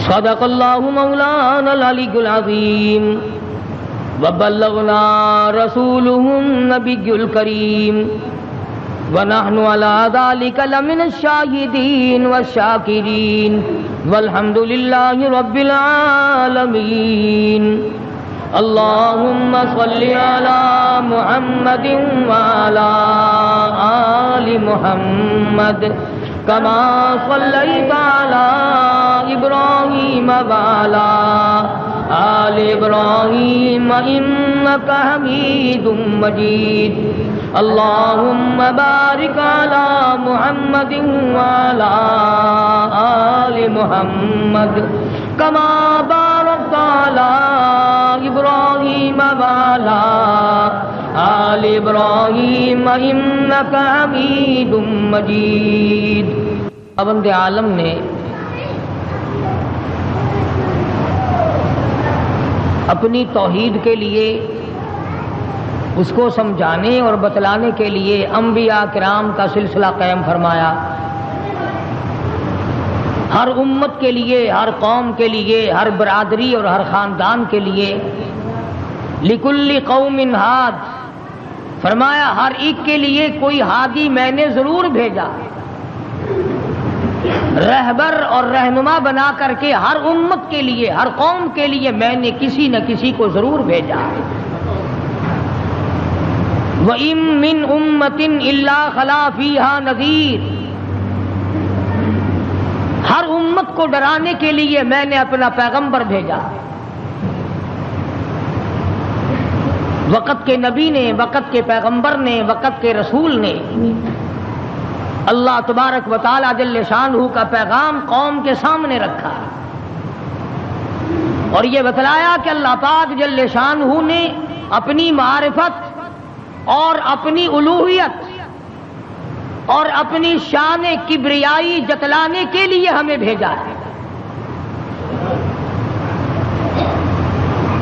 صدق اللہ مولانا العلی العظیم وبلغنا رسولہ النبی الکریم ونحن على ذلك لمن الشاہدین والشاکرین والحمد للہ رب العالمین اللہم صل علی محمد وعلی آل محمد کما صلیت علی ابراہیم وعلی آل ابراہیم انک حمید مجید اللہم بارک علی محمد وعلی آل محمد کما بارکت علی ابراہیم وعلی آل ابراہیم انک حمید مجید۔ خداوند عالم نے اپنی توحید کے لیے اس کو سمجھانے اور بتلانے کے لیے انبیاء کرام کا سلسلہ قائم فرمایا۔ ہر امت کے لیے، ہر قوم کے لیے، ہر برادری اور ہر خاندان کے لیے لکل قوم ہاد، فرمایا ہر ایک کے لیے کوئی ہادی میں نے ضرور بھیجا، رہبر اور رہنما بنا کر کے ہر امت کے لیے، ہر قوم کے لیے میں نے کسی نہ کسی کو ضرور بھیجا۔ وَإِن مِّنْ أُمَّةٍ إِلَّا خَلَا فِيهَا نَذِيرٌ، ہر امت کو ڈرانے کے لیے میں نے اپنا پیغمبر بھیجا۔ وقت کے نبی نے، وقت کے پیغمبر نے، وقت کے رسول نے اللہ تبارک و تعالی جل شانہ کا پیغام قوم کے سامنے رکھا اور یہ بتلایا کہ اللہ پاک جل شانہ نے اپنی معرفت اور اپنی الوہیت اور اپنی شان کبریائی جتلانے کے لیے ہمیں بھیجا ہے۔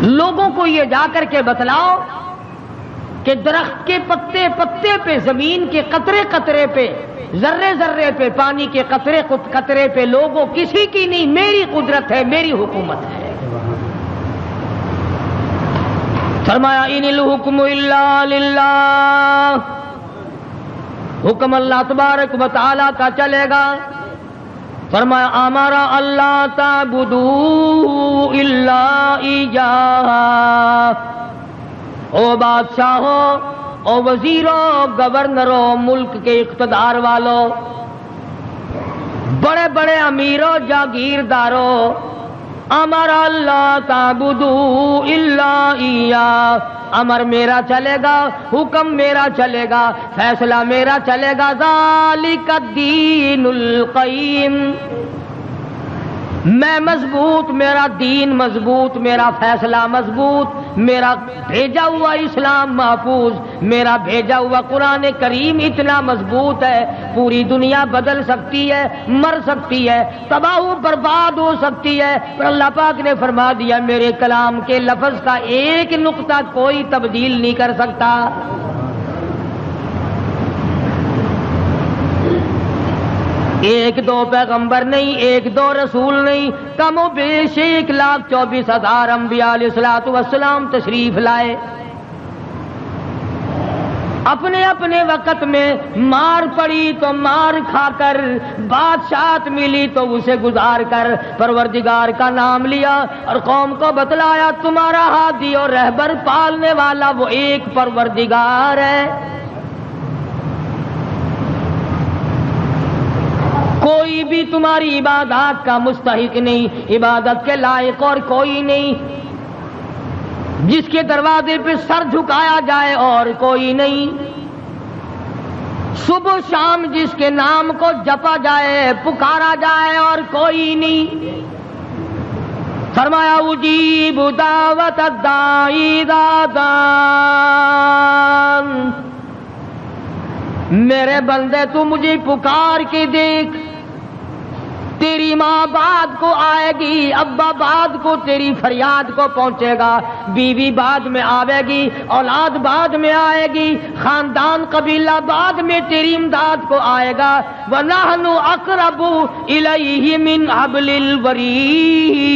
لوگوں کو یہ جا کر کے بتلاؤ کہ درخت کے پتے پتے پہ، زمین کے قطرے قطرے پہ، ذرے ذرے پہ، پانی کے قطرے قطرے پہ لوگوں کسی کی نہیں، میری قدرت ہے، میری حکومت ہے۔ فرمایا ان الحکم الا للہ، حکم اللہ تبارک و تعالی کا چلے گا۔ فرمایا امر اللہ تعبدوا الا ایاہ، او بادشاہوں، او وزیروں، گورنروں، ملک کے اقتدار والوں، بڑے بڑے امیروں، جاگیرداروں، امر اللہ تعبدوا الا ایاہ، امر میرا چلے گا، حکم میرا چلے گا، فیصلہ میرا چلے گا۔ ذالک الدین القیم، میں مضبوط، میرا دین مضبوط، میرا فیصلہ مضبوط، میرا بھیجا ہوا اسلام محفوظ، میرا بھیجا ہوا قرآن کریم اتنا مضبوط ہے، پوری دنیا بدل سکتی ہے، مر سکتی ہے، تباہ و برباد ہو سکتی ہے، پر اللہ پاک نے فرما دیا میرے کلام کے لفظ کا ایک نقطہ کوئی تبدیل نہیں کر سکتا۔ ایک دو پیغمبر نہیں، ایک دو رسول نہیں، کم و بیش 1,24,000 انبیاء علیہ الصلوۃ والسلام تشریف لائے۔ اپنے اپنے وقت میں مار پڑی تو مار کھا کر، بادشاہت ملی تو اسے گزار کر پروردگار کا نام لیا اور قوم کو بتلایا تمہارا ہادی اور رہبر پالنے والا وہ ایک پروردگار ہے۔ کوئی بھی تمہاری عبادات کا مستحق نہیں، عبادت کے لائق اور کوئی نہیں، جس کے دروازے پہ سر جھکایا جائے اور کوئی نہیں، صبح شام جس کے نام کو جپا جائے، پکارا جائے اور کوئی نہیں۔ فرمایا اجیب دعوت الداعی اذا دعان، میرے بندے تو مجھے پکار کے دیکھ، تیری ماں بعد کو آئے گی، ابا بعد کو تیری فریاد کو پہنچے گا، بیوی بعد میں آئے گی، اولاد بعد میں آئے گی، خاندان قبیلہ بعد میں تیری امداد کو آئے گا۔ وَنَحْنُ أَقْرَبُ إِلَيْهِ مِنْ حَبْلِ الْوَرِيدِ۔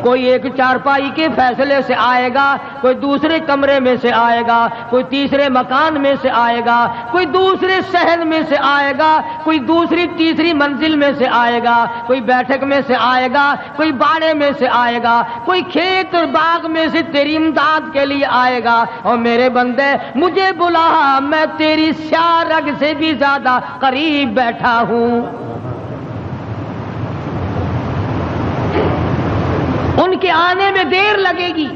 کوئی ایک چارپائی کے فیصلے سے آئے گا، کوئی دوسرے کمرے میں سے آئے گا، کوئی تیسرے مکان میں سے آئے گا، کوئی دوسرے صحن میں سے آئے گا، کوئی دوسری تیسری منزل میں سے آئے گا، کوئی بیٹھک میں سے آئے گا، کوئی باڑے میں سے آئے گا، کوئی کھیت اور باغ میں سے تیری امداد کے لیے آئے گا۔ اور میرے بندے مجھے بلا، میں تیری سیاہ رگ سے بھی زیادہ قریب بیٹھا ہوں۔ ان کے آنے میں دیر لگے گی،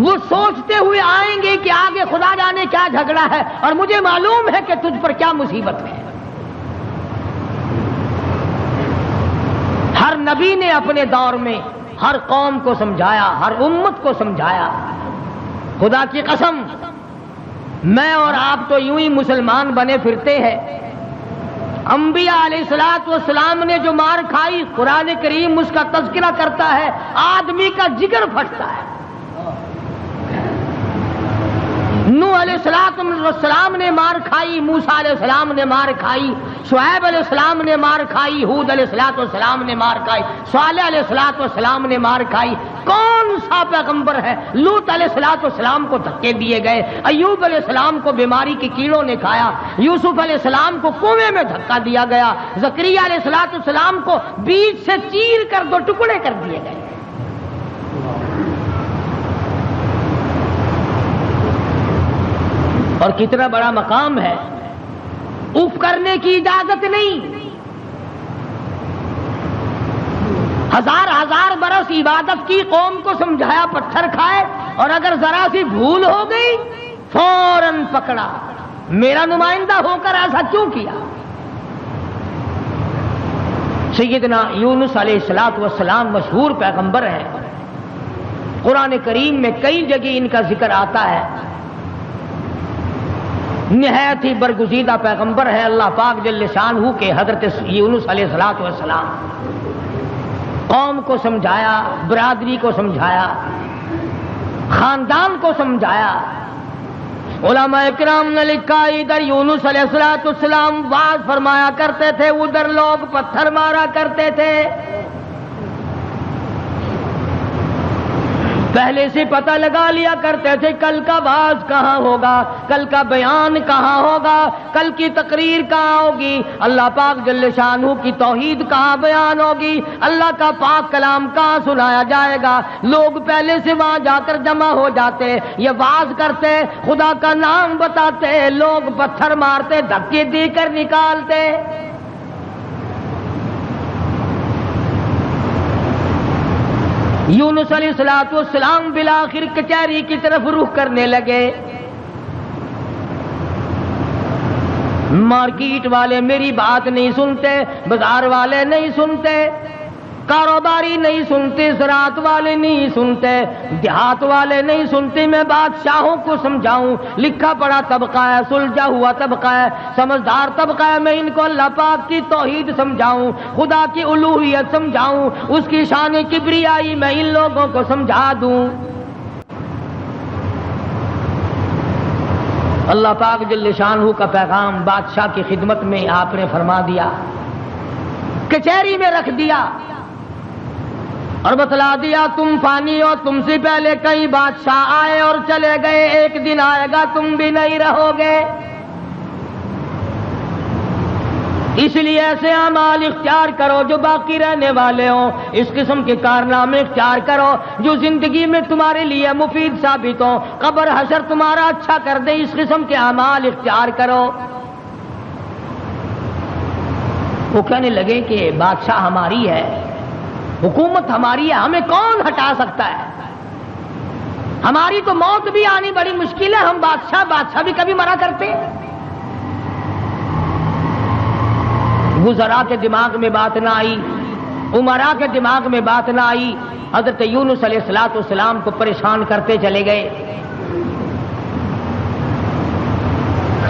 وہ سوچتے ہوئے آئیں گے کہ آگے خدا جانے کیا جھگڑا ہے، اور مجھے معلوم ہے کہ تجھ پر کیا مصیبت ہے۔ ہر نبی نے اپنے دور میں ہر قوم کو سمجھایا، ہر امت کو سمجھایا۔ خدا کی قسم میں اور آپ تو یوں ہی مسلمان بنے پھرتے ہیں۔ انبیاء علیہ الصلوۃ والسلام نے جو مار کھائی، قرآن کریم اس کا تذکرہ کرتا ہے، آدمی کا جگر پھٹتا ہے۔ نوح علیہ السلام نے مار کھائی، موسیٰ علیہ السلام نے مار کھائی، شعیب علیہ السلام نے مار کھائی، ہود علیہ السلام نے مار کھائی، صالح علیہ السلام نے مار کھائی۔ کون سا پیغمبر ہے؟ لوط علیہ السلام کو دھکے دیے گئے، ایوب علیہ السلام کو بیماری کی کیڑوں نے کھایا، یوسف علیہ السلام کو کنویں میں دھکا دیا گیا، زکریا علیہ السلام کو بیچ سے چیر کر دو ٹکڑے کر دیے گئے۔ اور کتنا بڑا مقام ہے، اف کرنے کی اجازت نہیں۔ ہزار برس عبادت کی، قوم کو سمجھایا، پتھر کھائے، اور اگر ذرا سی بھول ہو گئی فوراً پکڑا، میرا نمائندہ ہو کر ایسا کیوں کیا؟ سیدنا یونس علیہ السلام مشہور پیغمبر ہیں، قرآن کریم میں کئی جگہ ان کا ذکر آتا ہے۔ نہایت ہی برگزیدہ پیغمبر ہے اللہ پاک جل شانہ کے حضرت یونس علیہ السلام۔ قوم کو سمجھایا، برادری کو سمجھایا، خاندان کو سمجھایا۔ علماء کرام نے لکھا ادھر یونس علیہ السلام واعظ فرمایا کرتے تھے، ادھر لوگ پتھر مارا کرتے تھے۔ پہلے سے پتہ لگا لیا کرتے تھے کل کا واعظ کہاں ہوگا، کل کا بیان کہاں ہوگا، کل کی تقریر کہاں ہوگی، اللہ پاک جل شانہ کی توحید کہاں بیان ہوگی، اللہ کا پاک کلام کہاں سنایا جائے گا۔ لوگ پہلے سے وہاں جا کر جمع ہو جاتے، یہ واعظ کرتے، خدا کا نام بتاتے، لوگ پتھر مارتے، دھکے دے کر نکالتے۔ یونس علیہ السلام بالآخر کچہری کی طرف رخ کرنے لگے۔ مارکیٹ والے میری بات نہیں سنتے، بازار والے نہیں سنتے، کاروباری نہیں سنتے، زراعت والے نہیں سنتے، دیہات والے نہیں سنتے۔ میں بادشاہوں کو سمجھاؤں، لکھا پڑھا طبقہ ہے، سلجھا ہوا طبقہ ہے، سمجھدار طبقہ ہے، میں ان کو اللہ پاک کی توحید سمجھاؤں، خدا کی الوہیت سمجھاؤں، اس کی شان کبریائی میں ان لوگوں کو سمجھا دوں۔ اللہ پاک جل شانہ کا پیغام بادشاہ کی خدمت میں آپ نے فرما دیا، کچہری میں رکھ دیا اور بتلا دیا تم فانی ہو، تم سے پہلے کئی بادشاہ آئے اور چلے گئے، ایک دن آئے گا تم بھی نہیں رہو گے، اس لیے ایسے اعمال اختیار کرو جو باقی رہنے والے ہوں، اس قسم کے کارنامے اختیار کرو جو زندگی میں تمہارے لیے مفید ثابت ہوں، قبر حشر تمہارا اچھا کر دے، اس قسم کے اعمال اختیار کرو۔ وہ کہنے لگے کہ بادشاہ ہماری ہے، حکومت ہماری ہے، ہمیں کون ہٹا سکتا ہے؟ ہماری تو موت بھی آنی بڑی مشکل ہے، ہم بادشاہ بھی کبھی مرا کرتے ہیں۔ وزراء کے دماغ میں بات نہ آئی، امراء کے دماغ میں بات نہ آئی، حضرت یونس علیہ السلام کو پریشان کرتے چلے گئے۔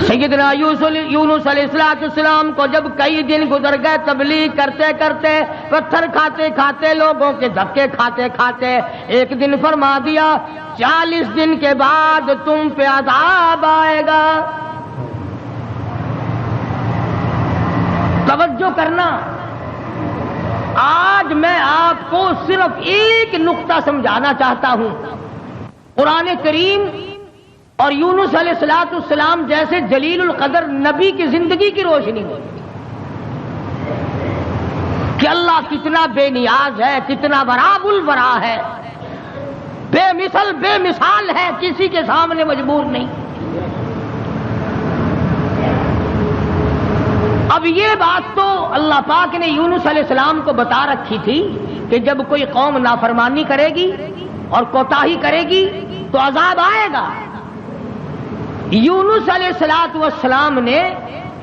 سیدنا یونس علیہ السلام کو جب کئی دن گزر گئے تبلیغ کرتے کرتے، پتھر کھاتے کھاتے، لوگوں کے دھکے کھاتے کھاتے، ایک دن فرما دیا 40 دن کے بعد تم پہ عذاب آئے گا۔ توجہ کرنا، آج میں آپ کو صرف ایک نقطہ سمجھانا چاہتا ہوں۔ قرآن کریم اور یونس علیہ السلام جیسے جلیل القدر نبی کی زندگی کی روشنی میں کہ اللہ کتنا بے نیاز ہے، کتنا وراب الورا ہے، بے مثل بے مثال ہے، کسی کے سامنے مجبور نہیں۔ اب یہ بات تو اللہ پاک نے یونس علیہ السلام کو بتا رکھی تھی کہ جب کوئی قوم نافرمانی کرے گی اور کوتاہی کرے گی تو عذاب آئے گا۔ یونس علیہ السلام نے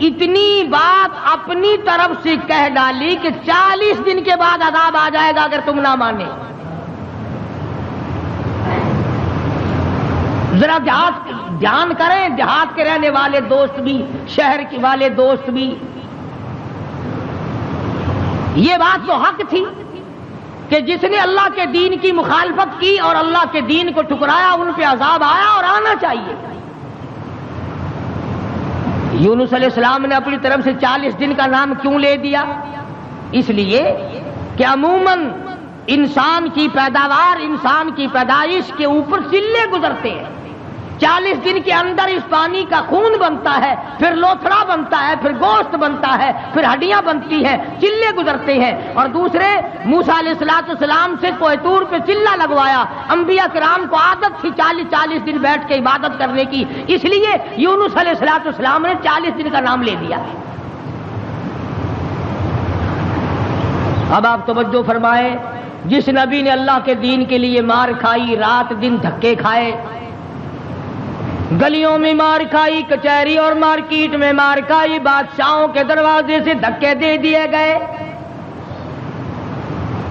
اتنی بات اپنی طرف سے کہہ ڈالی کہ 40 دن کے بعد عذاب آ جائے گا اگر تم نہ مانے۔ ذرا دھیان کریں، دیہات کے رہنے والے دوست بھی، شہر کے والے دوست بھی، یہ بات تو حق تھی کہ جس نے اللہ کے دین کی مخالفت کی اور اللہ کے دین کو ٹھکرایا ان پہ عذاب آیا اور آنا چاہیے۔ یونس علیہ السلام نے اپنی طرف سے 40 دن کا نام کیوں لے دیا؟ اس لیے کہ عموماً انسان کی پیداوار، انسان کی پیدائش کے اوپر چلے گزرتے ہیں۔ 40 دن کے اندر اس پانی کا خون بنتا ہے، پھر لوتھڑا بنتا ہے، پھر گوشت بنتا ہے، پھر ہڈیاں بنتی ہیں، چلے گزرتے ہیں۔ اور دوسرے موسیٰ علیہ السلام سے کوہ طور پہ چلہ لگوایا، انبیاء کرام کو عادت تھی 40 دن بیٹھ کے عبادت کرنے کی، اس لیے یونس علیہ السلام نے 40 دن کا نام لے دیا۔ اب آپ توجہ فرمائیں، جس نبی نے اللہ کے دین کے لیے مار کھائی، رات دن دھکے کھائے، گلیوں میں مار کھائی، کچہری اور مارکیٹ میں مار کھائی، بادشاہوں کے دروازے سے دھکے دے دیے گئے،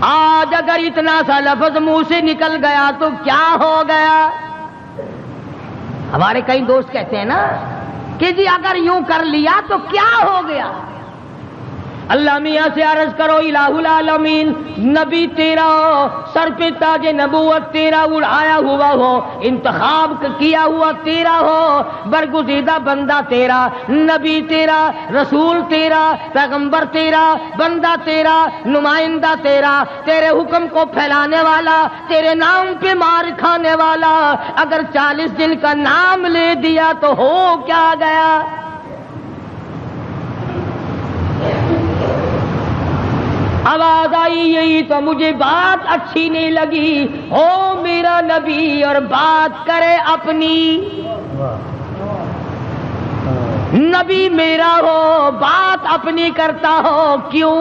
آج اگر اتنا سا لفظ منہ سے نکل گیا تو کیا ہو گیا؟ ہمارے کئی دوست کہتے ہیں نا کہ جی اگر یوں کر لیا تو کیا ہو گیا؟ اللہ میاں سے عرض کرو الہ العالمین، نبی تیرا ہو، سر پہ تاج نبوت تیرا اڑایا ہوا ہو، انتخاب کیا ہوا تیرا ہو، برگزیدہ بندہ تیرا، نبی تیرا، رسول تیرا، پیغمبر تیرا، بندہ تیرا، نمائندہ تیرا، تیرے حکم کو پھیلانے والا، تیرے نام پہ مار کھانے والا، اگر 40 دن کا نام لے دیا تو ہو کیا گیا؟ آواز آئی یہی تو مجھے بات اچھی نہیں لگی، ہو میرا نبی اور بات کرے اپنی، نبی میرا ہو بات اپنی کرتا ہو کیوں؟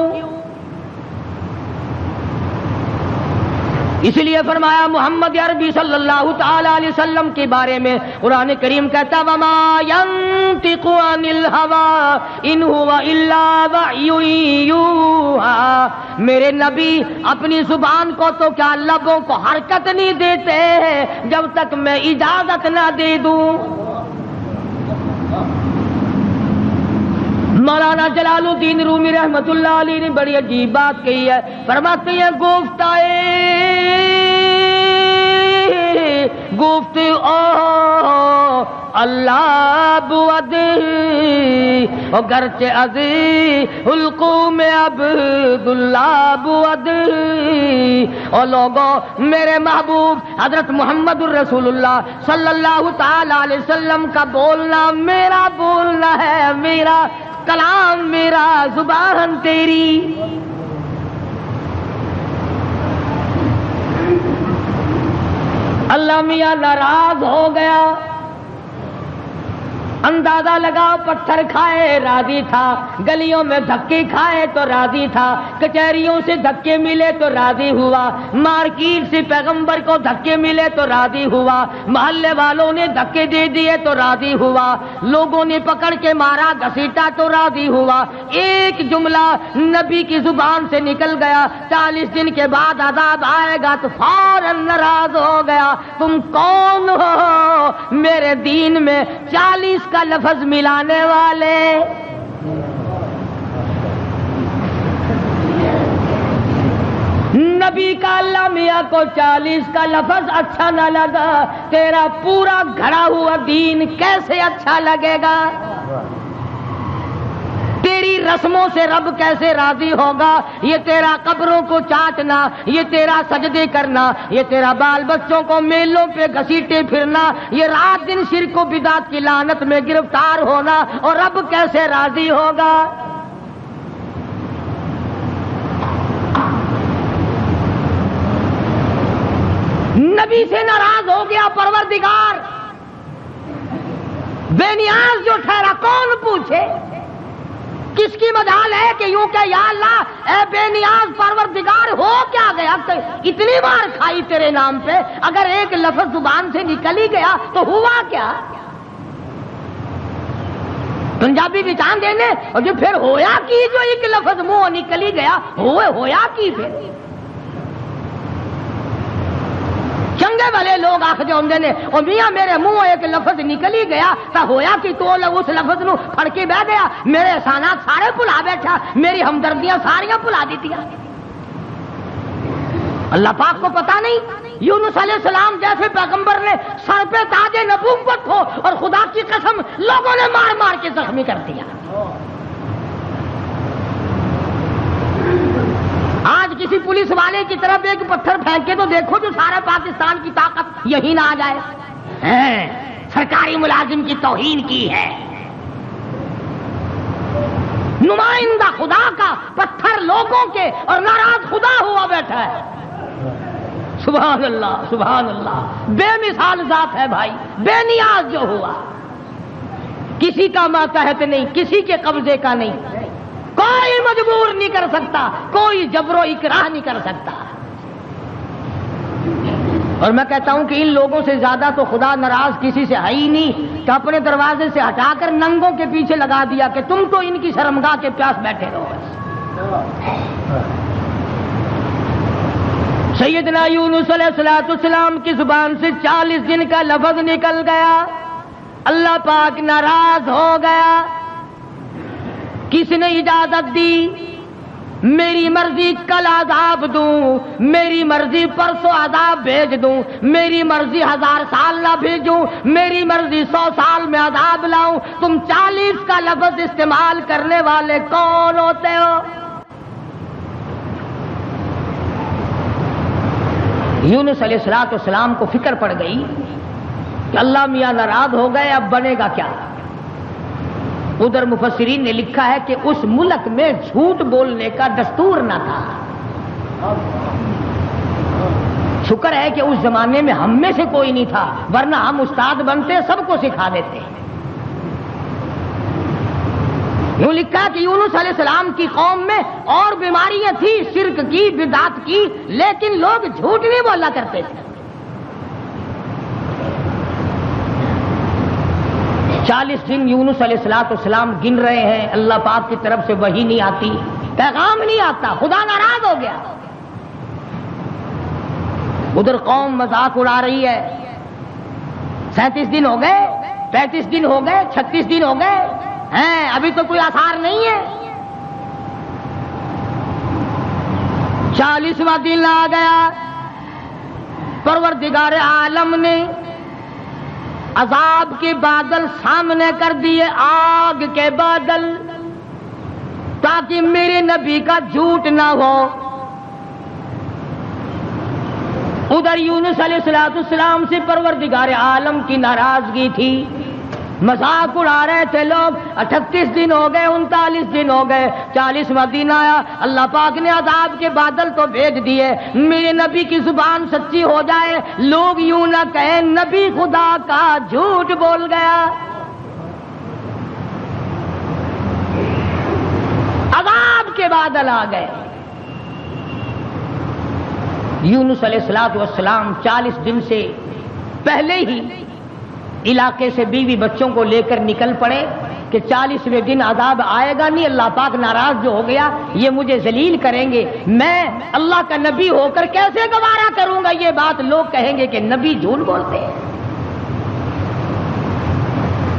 اس لیے فرمایا محمد عربی صلی اللہ تعالی علیہ وسلم کے بارے میں قرآن کریم کہتا وما ينطق عن الهوى ان هو الا وحی یوحی، میرے نبی اپنی زبان کو تو کیا لبوں کو حرکت نہیں دیتے جب تک میں اجازت نہ دے دوں۔ مولانا جلال الدین رومی رحمت اللہ علیہ نے بڑی عجیب بات کہی ہے، فرماتے ہیں گفت اللہ بود گرچہ از حلقوم عبداللہ بود، اور لوگوں میرے محبوب حضرت محمد الرسول اللہ صلی اللہ تعالی علیہ وسلم کا بولنا میرا بولنا ہے، میرا کلام میرا زبان تیری۔ اللہ میاں ناراض ہو گیا، اندازہ لگاؤ، پتھر کھائے راضی تھا، گلیوں میں دھکے کھائے تو راضی تھا، کچہریوں سے دھکے ملے تو راضی ہوا، مارکیٹ سے پیغمبر کو دھکے ملے تو راضی ہوا، محلے والوں نے دھکے دے دیے تو راضی ہوا، لوگوں نے پکڑ کے مارا گھسیٹا تو راضی ہوا، ایک جملہ نبی کی زبان سے نکل گیا 40 دن کے بعد عذاب آئے گا تو فوراً ناراض ہو گیا۔ تم کون ہو؟ میرے دین میں 40 کا لفظ ملانے والے، نبی کا اللہ میاں کو 40 کا لفظ اچھا نہ لگا، تیرا پورا گھڑا ہوا دین کیسے اچھا لگے گا؟ تیری رسموں سے رب کیسے راضی ہوگا؟ یہ تیرا قبروں کو چاٹنا، یہ تیرا سجدے کرنا، یہ تیرا بال بچوں کو میلوں پہ گھسیٹے پھرنا، یہ رات دن شرک و بدعت کی لعنت میں گرفتار ہونا، اور رب کیسے راضی ہوگا؟ نبی سے ناراض ہو گیا پروردگار، بے نیاز جو ٹھہرا، کون پوچھے؟ کس کی مجال ہے کہ یوں کہ یا اللہ اے بے نیاز پروردگار ہو کیا گیا؟ اتنی بار کھائی تیرے نام پہ، اگر ایک لفظ زبان سے نکل ہی گیا تو ہوا کیا؟ پنجابی بھی چاند دینے، اور جو پھر ہویا کی، جو ایک لفظ منہ نکل ہی گیا، ہویا کی پھر؟ چنگے بھلے لوگ آخر ہوندے نے، اور میاں میرے منہ ایک لفظ نکل ہی گیا تو ہویا کہ تو اس لفظ نو پھڑ کے بہ گیا، میرے احسانات سارے بھلا بیٹھا، میری ہمدردیاں ساریاں بھلا دیتیاں۔ اللہ پاک کو پتا نہیں یونس علیہ السلام جیسے پیغمبر نے سر پہ تاج نبوت ہو، اور خدا کی قسم لوگوں نے مار مار کے زخمی کر دیا۔ آج کسی پولیس والے کی طرف ایک پتھر پھینکے تو دیکھو جو سارا پاکستان کی طاقت یہی نہ آ جائے۔ سرکاری ملازم کی توہین کی ہے، نمائندہ خدا کا پتھر لوگوں کے، اور ناراض خدا ہوا بیٹھا ہے۔ سبحان اللہ سبحان اللہ، بے مثال ذات ہے بھائی، بے نیاز جو ہوا، کسی کا ماتحت نہیں، کسی کے قبضے کا نہیں، کوئی مجبور نہیں کر سکتا، کوئی جبر و اکراہ نہیں کر سکتا۔ اور میں کہتا ہوں کہ ان لوگوں سے زیادہ تو خدا ناراض کسی سے ہے ہی نہیں، کہ اپنے دروازے سے ہٹا کر ننگوں کے پیچھے لگا دیا کہ تم تو ان کی شرمگاہ کے پیاس بیٹھے رہو۔ سیدنا یونس علیہ السلام کی زبان سے 40 دن کا لفظ نکل گیا، اللہ پاک ناراض ہو گیا۔ کس نے اجازت دی؟ میری مرضی کل عذاب دوں، میری مرضی پرسوں عذاب بھیج دوں، میری مرضی 1000 سال نہ بھیجوں، میری مرضی 100 سال میں عذاب لاؤں۔ تم 40 کا لفظ استعمال کرنے والے کون ہوتے ہو؟ یونس علیہ السلام کو فکر پڑ گئی کہ اللہ میاں ناراض ہو گئے، اب بنے گا کیا؟ ادھر مفسرین نے لکھا ہے کہ اس ملک میں جھوٹ بولنے کا دستور نہ تھا۔ شکر ہے کہ اس زمانے میں ہم میں سے کوئی نہیں تھا، ورنہ ہم استاد بنتے سب کو سکھا دیتے۔ یوں لکھا کہ یونس علیہ السلام کی قوم میں اور بیماریاں تھیں، شرک کی، بدعت کی، لیکن لوگ جھوٹ نہیں بولا کرتے تھے۔ 40 دن یونس علیہ السلام گن رہے ہیں، اللہ پاک کی طرف سے وحی نہیں آتی، پیغام نہیں آتا، خدا ناراض ہو گیا۔ ادھر قوم مذاق اڑا رہی ہے، 37 دن ہو گئے، 35 دن ہو گئے، 36 دن ہو گئے ہیں، ابھی تو کوئی آثار نہیں ہے۔ 40واں دن آ گیا، پروردگار عالم نے عذاب کے بادل سامنے کر دیے، آگ کے بادل، تاکہ میرے نبی کا جھوٹ نہ ہو۔ ادھر یونس علیہ السلام سے پروردگار عالم کی ناراضگی تھی، مذاق اڑا رہے تھے لوگ۔ 38 دن ہو گئے، 39 دن ہو گئے، 40واں دن آیا، اللہ پاک نے عذاب کے بادل تو بھیج دیے، میرے نبی کی زبان سچی ہو جائے، لوگ یوں نہ کہیں نبی خدا کا جھوٹ بول گیا۔ عذاب کے بادل آ گئے۔ یونس علیہ السلام 40 دن سے پہلے ہی علاقے سے بیوی بچوں کو لے کر نکل پڑے کہ 40ویں دن عذاب آئے گا نہیں، اللہ پاک ناراض جو ہو گیا، یہ مجھے ذلیل کریں گے، میں اللہ کا نبی ہو کر کیسے گوارا کروں گا یہ بات، لوگ کہیں گے کہ نبی جھوٹ بولتے ہیں۔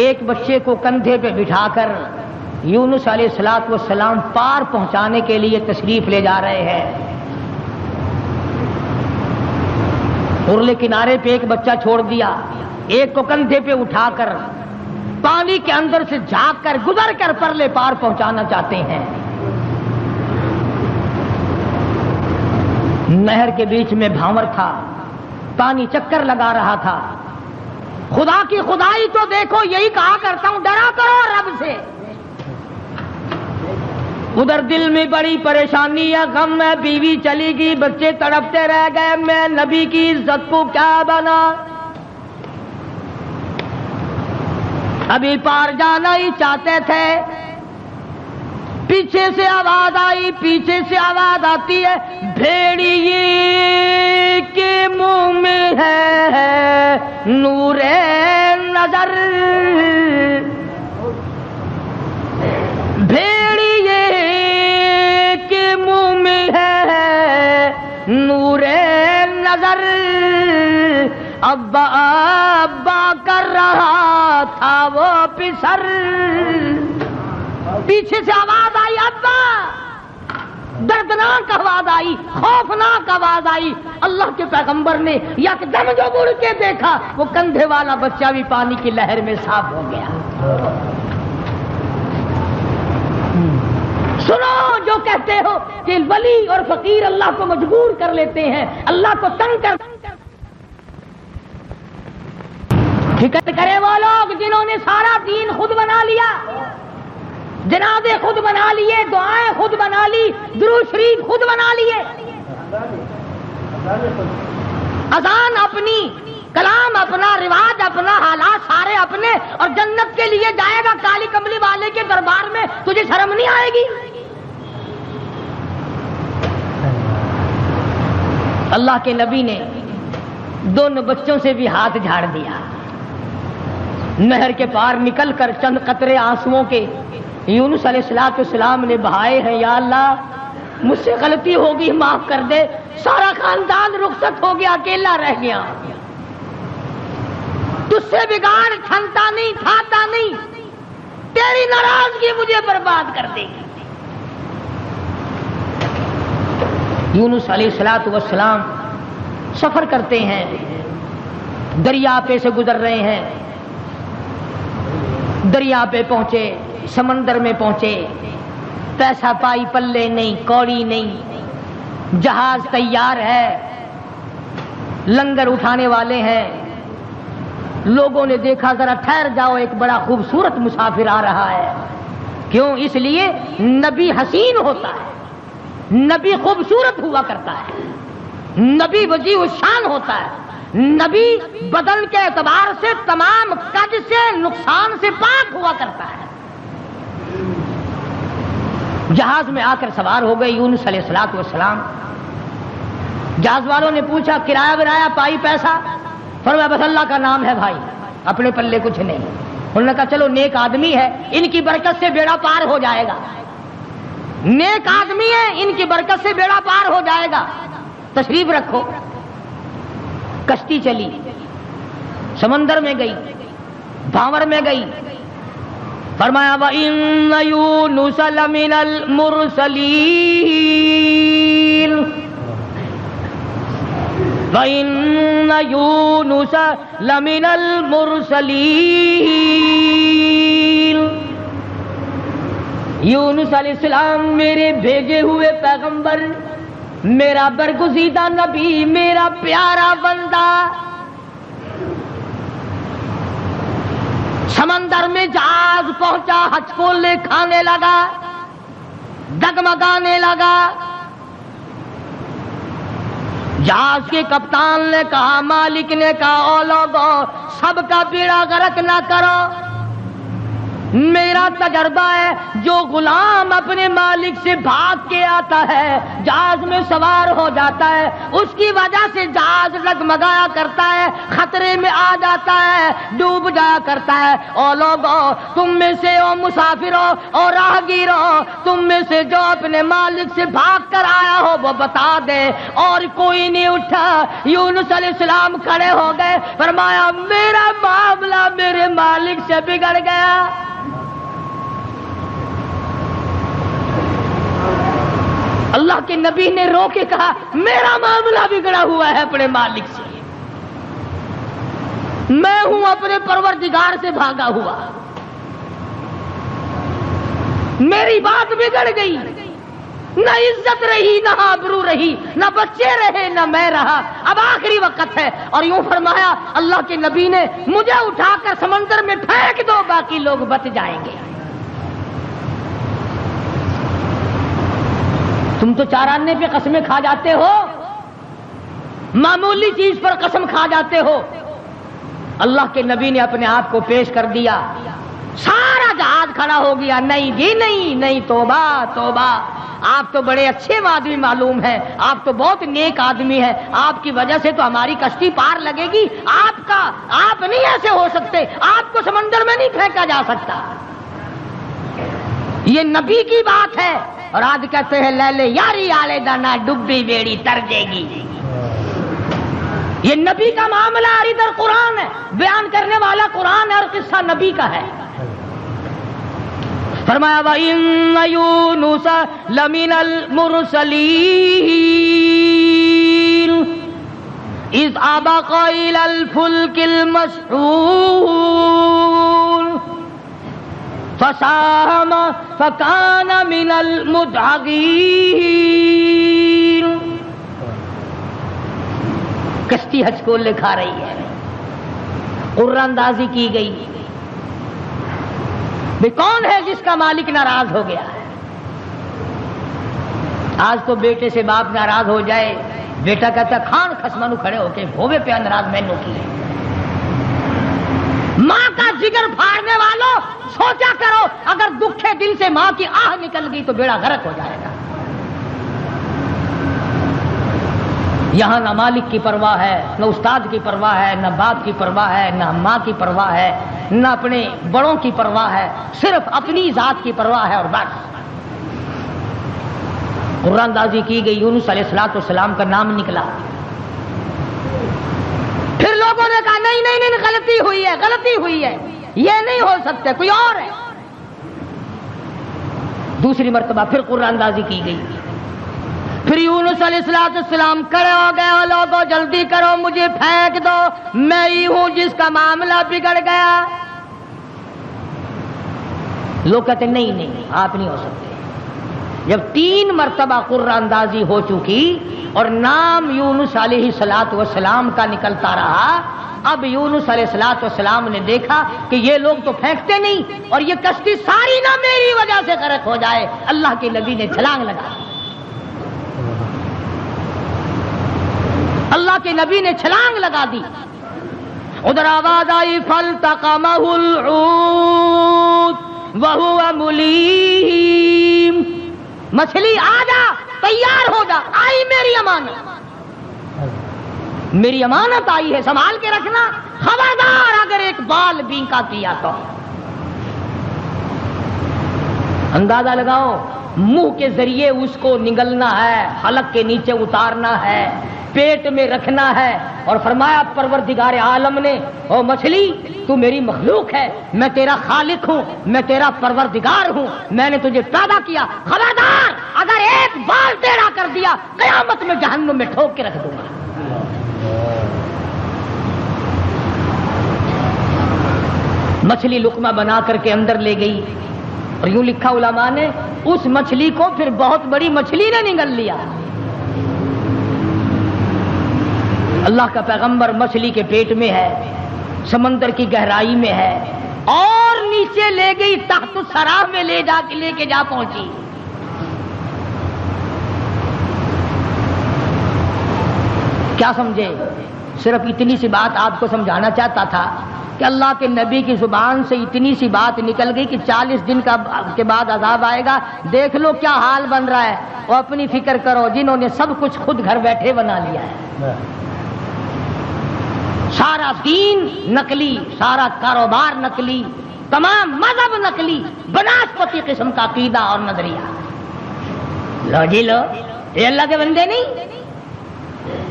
ایک بچے کو کندھے پہ بٹھا کر یونس علیہ السلام پار پہنچانے کے لیے تشریف لے جا رہے ہیں. پرلے کنارے پہ ایک بچہ چھوڑ دیا، ایک کو کندھے پہ اٹھا کر پانی کے اندر سے جھانک کر گزر کر پرلے پار پہنچانا چاہتے ہیں. نہر کے بیچ میں بھاور تھا، پانی چکر لگا رہا تھا. خدا کی خدائی تو دیکھو، یہی کہا کرتا ہوں ڈرا کرو رب سے. ادھر دل میں بڑی پریشانی ہے، غم ہے، بیوی چلی گئی، بچے تڑپتے رہ گئے، میں نبی کی عزت کو کیا بنا. ابھی پار جانا ہی چاہتے تھے، پیچھے سے آواز آئی، پیچھے سے آواز آتی ہے، بھیڑیے کے منہ میں ہے نور نظر، بھیڑیے کے منہ میں ہے نور نظر. ابا ابا کر رہا تھا وہ پسر. پیچھے سے آواز آئی، ابا. دردناک آواز آئی، خوفناک آواز آئی. اللہ کے پیغمبر نے یکدم جو مڑ کے دیکھا، وہ کندھے والا بچہ بھی پانی کی لہر میں صاف ہو گیا. سنو جو کہتے ہو کہ ولی اور فقیر اللہ کو مجبور کر لیتے ہیں، اللہ کو تنگ کر. فکر کرے وہ لوگ جنہوں نے سارا دین خود بنا لیا، جنازے خود بنا لیے، دعائیں خود بنا لی، درود شریف خود بنا لیے، اذان اپنی، کلام اپنا، رواج اپنا، حالات سارے اپنے، اور جنت کے لیے جائے گا کالی کملی والے کے دربار میں، تجھے شرم نہیں آئے گی؟ اللہ کے نبی نے دونوں بچوں سے بھی ہاتھ جھاڑ دیا. نہر کے پار نکل کر چند قطرے آنسوؤں کے یونس علیہ السلام نے بہائے ہیں. یا اللہ مجھ سے غلطی ہوگی، معاف کر دے. سارا خاندان رخصت ہو گیا، اکیلا رہ گیا. تجھ سے بگاڑ ٹھنتا نہیں، تھاتا نہیں، تیری ناراضگی مجھے برباد کر دے گی. یونس علیہ السلام سفر کرتے ہیں، دریا پہ سے گزر رہے ہیں. دریا پہ پہنچے، سمندر میں پہنچے، پیسہ پائی پلے نہیں، کوڑی نہیں، جہاز تیار ہے، لنگر اٹھانے والے ہیں. لوگوں نے دیکھا ذرا ٹھہر جاؤ، ایک بڑا خوبصورت مسافر آ رہا ہے. کیوں؟ اس لیے نبی حسین ہوتا ہے، نبی خوبصورت ہوا کرتا ہے، نبی وجیہ الشان ہوتا ہے، نبی بدن کے اعتبار سے تمام قد سے، نقصان سے پاک ہوا کرتا ہے. جہاز میں آ کر سوار ہو گئے یونس علیہ السلام. جہاز والوں نے پوچھا کرایہ ورایہ پائی پیسہ؟ فرمایا بس اللہ کا نام ہے بھائی، اپنے پلے کچھ نہیں. انہوں نے کہا چلو نیک آدمی ہے، ان کی برکت سے بیڑا پار ہو جائے گا. نیک آدمی ہے، ان کی برکت سے بیڑا پار ہو جائے گا، تشریف رکھو. کشتی چلی، سمندر میں گئی، بھاور میں گئی. فرمایا وَإِنَّ يُونُسَ لَمِنَ الْمُرْسَلِينَ، وَإِنَّ يُونُسَ لَمِنَ الْمُرْسَلِينَ. یونس علیہ السلام میرے بھیجے ہوئے پیغمبر، میرا برگزیدہ نبی، میرا پیارا بندہ. سمندر میں جہاز پہنچا، ہچکولے کھانے لگا، ڈگمگانے لگا. جہاز کے کپتان نے کہا، مالک نے کہا، او لوگو سب کا بیڑا غرق نہ کرو، میرا تجربہ ہے جو غلام اپنے مالک سے بھاگ کے آتا ہے، جہاز میں سوار ہو جاتا ہے، اس کی وجہ سے جہاز ڈگمگایا کرتا ہے، خطرے میں آ جاتا ہے، ڈوب جایا کرتا ہے۔ او لوگو، تم میں سے او مسافروں اور راہگیروں، تم میں سے جو اپنے مالک سے بھاگ کر آیا ہو وہ بتا دے۔ اور کوئی نہیں اٹھا۔ یونس علیہ السلام کھڑے ہو گئے، فرمایا میرا معاملہ میرے مالک سے بگڑ گیا۔ اللہ کے نبی نے رو کے کہا میرا معاملہ بگڑا ہوا ہے اپنے مالک سے، میں ہوں اپنے پروردگار سے بھاگا ہوا، میری بات بگڑ گئی، نہ عزت رہی نہ آبرو رہی، نہ بچے رہے نہ میں رہا، اب آخری وقت ہے۔ اور یوں فرمایا اللہ کے نبی نے مجھے اٹھا کر سمندر میں پھینک دو، باقی لوگ بچ جائیں گے۔ تم تو 4 آنے پہ قسمیں کھا جاتے ہو، معمولی چیز پر قسم کھا جاتے ہو۔ اللہ کے نبی نے اپنے آپ کو پیش کر دیا، سارا جہاز کھڑا ہو گیا۔ نہیں جی نہیں نہیں، توبہ توبہ، آپ تو بڑے اچھے آدمی معلوم ہیں، آپ تو بہت نیک آدمی ہیں، آپ کی وجہ سے تو ہماری کشتی پار لگے گی، آپ نہیں ایسے ہو سکتے، آپ کو سمندر میں نہیں پھینکا جا سکتا۔ یہ نبی کی بات ہے۔ اور آج کہتے ہیں لے لے یاری آلے دانا ڈبی بیڑی تر جائے گی۔ یہ نبی کا معاملہ ہے، ادھر قرآن ہے، بیان کرنے والا قرآن ہے اور قصہ نبی کا ہے۔ فرمایا وَإِنَّ يُونُسَ لَمِنَ الْمُرْسَلِينَ إِذْ أَبَقَ إِلَى الْفُلْكِ الْمَشْحُونِ فَسَاهَمَ فَكَانَ مِنَ الْمُدْحَضِينَ۔ کشتی ہچکولے کھا رہی ہے، قرآن اندازی کی گئی، بھی کون ہے جس کا مالک ناراض ہو گیا ہے؟ آج تو بیٹے سے باپ ناراض ہو جائے، بیٹا کہتا ہے کھان خسمانو کھڑے ہو کے ہوے پہ ناراض میں نو کی ہے۔ ماں کا جگر پھاڑنے والوں سوچا کرو، اگر دکھے دل سے ماں کی آہ نکل گئی تو بیڑا غرق ہو جائے گا۔ یہاں نہ مالک کی پرواہ ہے، نہ استاد کی پرواہ ہے، نہ باپ کی پرواہ ہے، نہ ماں کی پرواہ ہے، نہ اپنے بڑوں کی پرواہ ہے، صرف اپنی ذات کی پرواہ ہے اور بس۔ قرآن اندازی کی گئی، یونس علیہ السلام کا نام نکلا۔ پھر لوگوں نے کہا نہیں نہیں نہیں، غلطی ہوئی ہے، غلطی ہوئی ہے، یہ نہیں ہو سکتے، کوئی اور ہے۔ دوسری مرتبہ پھر قرآن اندازی کی گئی، پھر یونس علیہ السلام کھڑے ہو گئے، لوگوں جلدی کرو مجھے پھینک دو، میں ہی ہوں جس کا معاملہ بگڑ گیا۔ لوگ کہتے نہیں نہیں آپ نہیں ہو سکتے۔ جب 3 مرتبہ قرآن اندازی ہو چکی اور نام یونس علیہ السلام کا نکلتا رہا، اب یونس علیہ السلام نے دیکھا کہ یہ لوگ تو پھینکتے نہیں اور یہ کشتی ساری نہ میری وجہ سے غرق ہو جائے۔ اللہ کے نبی نے چھلانگ لگا، اللہ کے نبی نے چھلانگ لگا دی۔ ادھر آواز آئی فَالْتَقَمَهُ الْحُوتُ وَهُوَ مُلِيمٌ، مچھلی آ جا، تیار ہو جا، آئی میری امانت، میری امانت آئی ہے، سنبھال کے رکھنا، خبردار اگر ایک بال بینکا کیا تو۔ اندازہ لگاؤ، منہ کے ذریعے اس کو نگلنا ہے، حلق کے نیچے اتارنا ہے، پیٹ میں رکھنا ہے، اور فرمایا پروردگار عالم نے او مچھلی تو میری مخلوق ہے، میں تیرا خالق ہوں، میں تیرا پروردگار ہوں، میں نے تجھے پیدا کیا، خبردار اگر ایک بال ٹیڑھا کر دیا قیامت میں جہنم میں ٹھوک کے رکھ دوں گا۔ مچھلی لقمہ بنا کر کے اندر لے گئی، اور یوں لکھا علماء نے اس مچھلی کو پھر بہت بڑی مچھلی نے نگل لیا۔ اللہ کا پیغمبر مچھلی کے پیٹ میں ہے، سمندر کی گہرائی میں ہے، اور نیچے لے گئی تحت الثری میں لے کے جا پہنچی۔ کیا سمجھے؟ صرف اتنی سی بات آپ کو سمجھانا چاہتا تھا کہ اللہ کے نبی کی زبان سے اتنی سی بات نکل گئی کہ 40 دن کے بعد عذاب آئے گا، دیکھ لو کیا حال بن رہا ہے، اور اپنی فکر کرو جنہوں نے سب کچھ خود گھر بیٹھے بنا لیا ہے، سارا دین نقلی، سارا کاروبار نقلی، تمام مذہب نقلی، بناسپتی قسم کا عقیدہ اور نظریہ۔ لو جی لو، یہ اللہ کے بندے نہیں،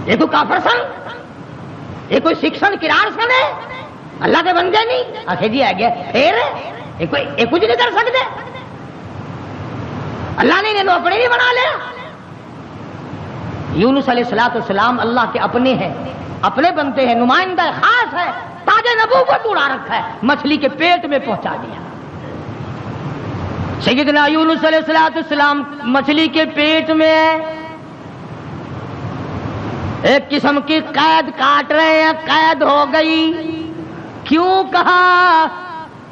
یہ کوئی کافر سن، یہ کوئی سکھ سن، کرار سن ہے، اللہ کے بندے نہیں۔ آخر جی آ گیا پھر یہ کچھ نہیں کر سکتے، اللہ نے انہیں اپنے نہیں بنا لیا۔ یونس علیہ السلام اللہ کے اپنے ہیں، اپنے بنتے ہیں، نمائندہ خاص ہے، تاج نبوت اڑا رکھا ہے، مچھلی کے پیٹ میں پہنچا دیا۔ سیدنا یونس علیہ السلام مچھلی کے پیٹ میں ہے، ایک قسم کی قید کاٹ رہے ہیں، قید ہو گئی۔ کیوں کہا،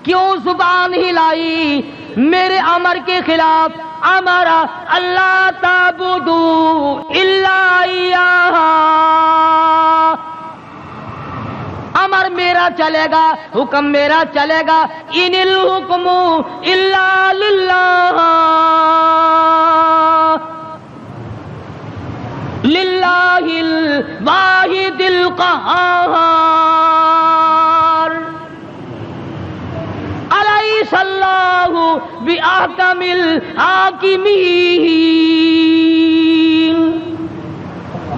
کیوں زبان ہلائی میرے امر کے خلاف؟ امرا اللہ تعبدوا الا ایاہ، امر میرا چلے گا، حکم میرا چلے گا، ان الحکم الا للہ، للہ الواحد القہار، الیس اللہ باحکم الحاکمین۔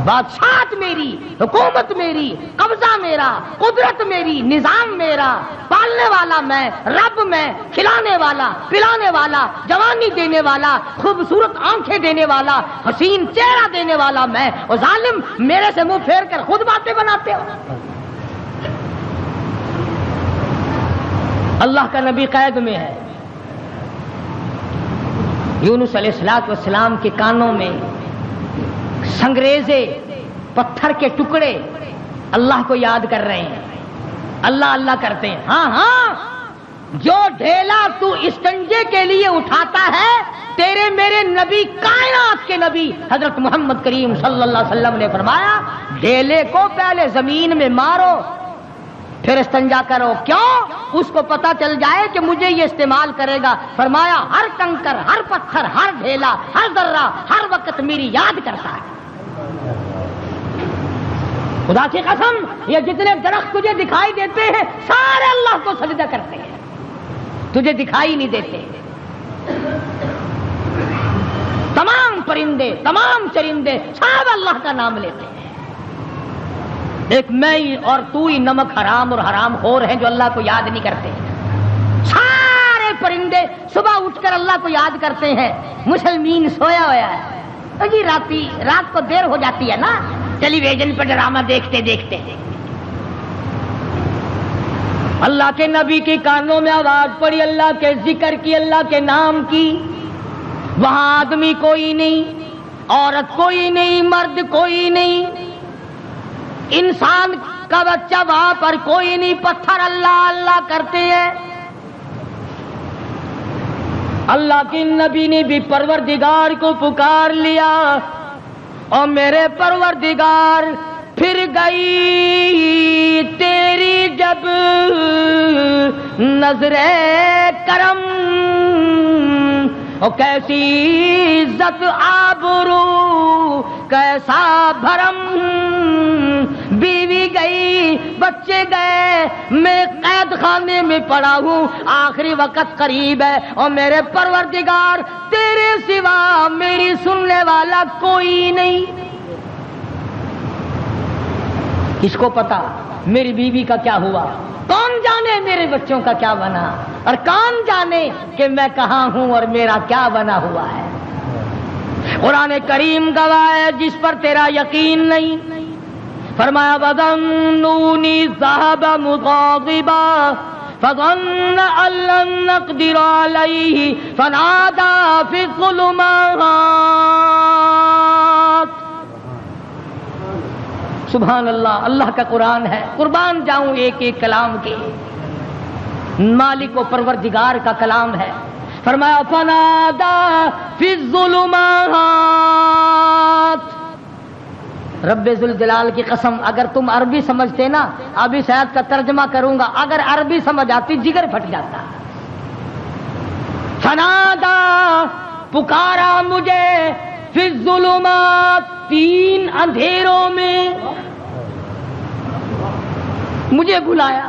بادشاہت میری، حکومت میری، قبضہ میرا، قدرت میری، نظام میرا، پالنے والا میں، رب میں، کھلانے والا، پلانے والا، جوانی دینے والا، خوبصورت آنکھیں دینے والا، حسین چہرہ دینے والا میں، اور ظالم میرے سے منہ پھیر کر خود باتیں بناتے ہو۔ اللہ کا نبی قید میں ہے۔ یونس علیہ السلام کے کانوں میں سنگریزے، پتھر کے ٹکڑے اللہ کو یاد کر رہے ہیں، اللہ اللہ کرتے ہیں۔ ہاں ہاں، جو ڈھیلا تو استنجے کے لیے اٹھاتا ہے، تیرے میرے نبی، کائنات کے نبی حضرت محمد کریم صلی اللہ علیہ وسلم نے فرمایا ڈھیلے کو پہلے زمین میں مارو پھر استنجا کرو۔ کیوں؟ اس کو پتا چل جائے کہ مجھے یہ استعمال کرے گا۔ فرمایا ہر کنکر، ہر پتھر، ہر ڈھیلا، ہر ذرہ ہر وقت میری یاد کرتا ہے۔ خدا کی قسم، یہ جتنے درخت تجھے دکھائی دیتے ہیں سارے اللہ کو سجدہ کرتے ہیں، تجھے دکھائی نہیں دیتے۔ تمام پرندے، تمام چرندے سب اللہ کا نام لیتے ہیں۔ ایک میں ہی اور تو ہی نمک حرام اور حرام خور ہیں جو اللہ کو یاد نہیں کرتے۔ سارے پرندے صبح اٹھ کر اللہ کو یاد کرتے ہیں۔ مسلمین سویا ہوا ہے جی، رات کو دیر ہو جاتی ہے نا، ٹیلی ویژن پر ڈرامہ دیکھتے دیکھتے۔ اللہ کے نبی کے کانوں میں آواز پڑی، اللہ کے ذکر کی، اللہ کے نام کی۔ وہاں آدمی کوئی نہیں، عورت کوئی نہیں، مرد کوئی نہیں، انسان کا بچہ وہاں پر کوئی نہیں، پتھر اللہ اللہ کرتے ہیں۔ اللہ کے نبی نے بھی پروردگار کو پکار لیا، اور میرے پروردگار پھر گئی تیری جب نظر کرم، اور کیسی عزت آبرو کیسا بھرم، بیوی گئی، بچے گئے، میں قید خانے میں پڑا ہوں، آخری وقت قریب ہے، اور میرے پروردگار تیرے سوا میری سننے والا کوئی نہیں۔ کس کو پتا میری بیوی کا کیا ہوا؟ کون جانے میرے بچوں کا کیا بنا، اور کون جانے کہ میں کہاں ہوں اور میرا کیا بنا ہوا ہے۔ قرآن کریم گواہ ہے جس پر تیرا یقین نہیں۔ فرمایا وَظَنُّونِي ذَهَبَ مُغَاضِبًا فَظَنَّ أَن لَّن نَّقْدِرَ عَلَيْهِ فَنَادَىٰ فِي الظُّلُمَاتِ۔ سبحان اللہ، اللہ کا قرآن ہے، قربان جاؤں ایک ایک کلام کے، مالک و پروردگار کا کلام ہے۔ فرمایا فَنَادَىٰ فِي الظُّلُمَاتِ، رب ذوالجلال کی قسم اگر تم عربی سمجھتے نا، ابھی شاید کا ترجمہ کروں گا، اگر عربی سمجھ آتی جگر پھٹ جاتا. فنادا پکارا مجھے فی الظلمات، تین اندھیروں میں مجھے بلایا.